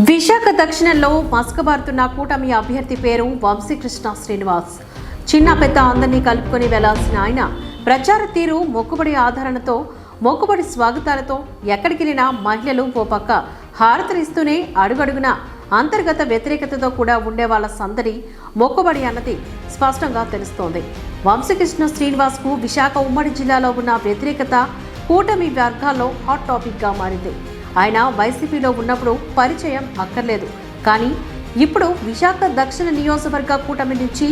విశాఖ దక్షిణంలో మస్కబారుతున్న కూటమి అభ్యర్థి పేరు వంశీకృష్ణ శ్రీనివాస్. చిన్న పెద్ద అందరినీ కలుపుకొని వెళ్లాల్సిన ఆయన ప్రచార తీరు మొక్కుబడి ఆధారణతో, మొక్కుబడి స్వాగతాలతో ఎక్కడికెళ్లినా మహిళలు ఓ పక్క హారతలిస్తూనే అడుగడుగున అంతర్గత వ్యతిరేకతతో కూడా ఉండే వాళ్ళ సందడి మొక్కుబడి అన్నది స్పష్టంగా తెలుస్తోంది. వంశీకృష్ణ శ్రీనివాస్ కు విశాఖ ఉమ్మడి జిల్లాలో ఉన్న వ్యతిరేకత కూటమి వర్గాల్లో హాట్ టాపిక్ గా మారింది. ఆయన వైసీపీలో ఉన్నప్పుడు పరిచయం అక్కర్లేదు, కానీ ఇప్పుడు విశాఖ దక్షిణ నియోజకవర్గ కూటమి నుంచి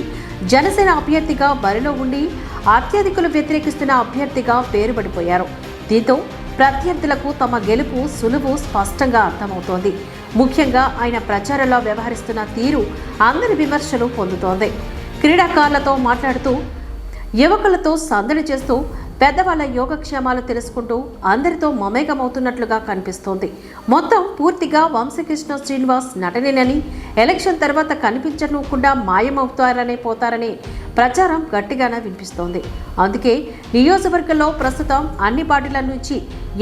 జనసేన అభ్యర్థిగా బరిలో ఉండి అత్యధికులు వ్యతిరేకిస్తున్న అభ్యర్థిగా పేరుపడిపోయారు. దీంతో ప్రత్యర్థులకు తమ గెలుపు సులువు స్పష్టంగా అర్థమవుతోంది. ముఖ్యంగా ఆయన ప్రచారంలో వ్యవహరిస్తున్న తీరు అందరి విమర్శలు పొందుతోంది. క్రీడాకారులతో మాట్లాడుతూ, యువకులతో సందడి చేస్తూ, పెద్దవాళ్ల యోగక్షేమాలు తెలుసుకుంటూ అందరితో మమేకమవుతున్నట్లుగా కనిపిస్తోంది. మొత్తం పూర్తిగా వంశీకృష్ణ శ్రీనివాస్ నటనేనని, ఎలక్షన్ తర్వాత కనిపించకుండా మాయమవుతారనే పోతారనే ప్రచారం గట్టిగానే వినిపిస్తోంది. అందుకే నియోజకవర్గంలో ప్రస్తుతం అన్ని పార్టీల నుంచి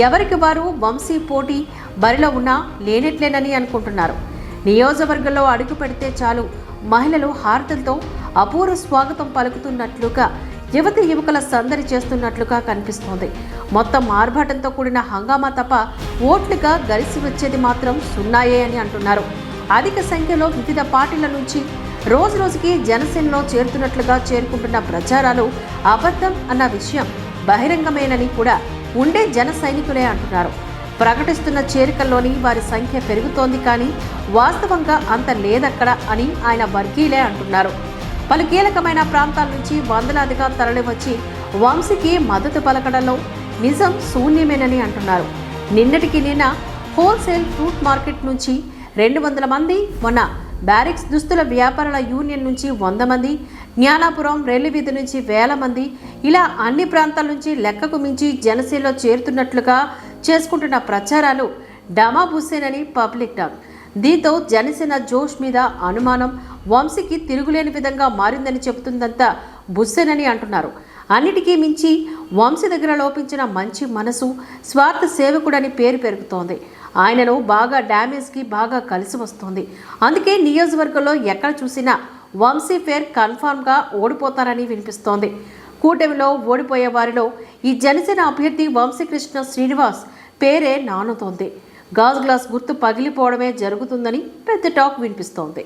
ఎవరికి వారు వంశీ పోటీ బరిలో ఉన్నా లేనట్లేనని అనుకుంటున్నారు. నియోజకవర్గంలో అడుగు పెడితే చాలు మహిళలు హారతలతో అపూర్వ స్వాగతం పలుకుతున్నట్లుగా, యువతి యువకుల సందడి చేస్తున్నట్లుగా కనిపిస్తోంది. మొత్తం ఆర్భాటంతో కూడిన హంగామా తప్ప ఓట్లుగా గలిసి వచ్చేది మాత్రం సున్నాయే అని అంటున్నారు. అధిక సంఖ్యలో వివిధ పార్టీల నుంచి రోజు రోజుకి జనసేనలో చేరుతున్నట్లుగా చేరుకుంటున్న ప్రచారాలు అబద్ధం అన్న విషయం బహిరంగమేనని కూడా ఉండే జన సైనికులే అంటున్నారు. ప్రకటిస్తున్న చేరికల్లోని వారి సంఖ్య పెరుగుతోంది, కానీ వాస్తవంగా అంత లేదక్కడ అని ఆయన వర్గీయులే అంటున్నారు. పలు కీలకమైన ప్రాంతాల నుంచి వందలాదిగా తరలివచ్చి వంశీకి మద్దతు పలకడంలో నిజం శూన్యమేనని అంటున్నారు. నిన్నటికి నిన్న హోల్సేల్ ఫ్రూట్ మార్కెట్ నుంచి 200 మంది, మొన్న బ్యారిక్స్ దుస్తుల వ్యాపారుల యూనియన్ నుంచి 100 మంది, జ్ఞానాపురం రైలు వీధి నుంచి 1000 మంది, ఇలా అన్ని ప్రాంతాల నుంచి లెక్కకు మించి జనసేనలో చేరుతున్నట్లుగా చేసుకుంటున్న ప్రచారాలు డమాబుస్సేనని పబ్లిక్ టాక్. దీంతో జనసేన జోష్ మీద అనుమానం వంశీకి తిరుగులేని విధంగా మారిందని చెబుతుందంతా బుస్సేనని అంటున్నారు. అన్నిటికీ మించి వంశీ దగ్గర లోపించిన మంచి మనసు, స్వార్థ సేవకుడని పేరు పెరుగుతోంది. ఆయనను బాగా డ్యామేజ్కి బాగా కలిసి వస్తోంది. అందుకే నియోజకవర్గంలో ఎక్కడ చూసినా వంశీ ఫేర్ కన్ఫామ్గా ఓడిపోతారని వినిపిస్తోంది. కూటమిలో ఓడిపోయే వారిలో ఈ జనసేన అభ్యర్థి వంశీకృష్ణ శ్రీనివాస్ పేరే నానుతోంది. గాజు గ్లాస్ గుర్తు పగిలిపోవడమే జరుగుతుందని పెద్ద టాక్ వినిపిస్తోంది.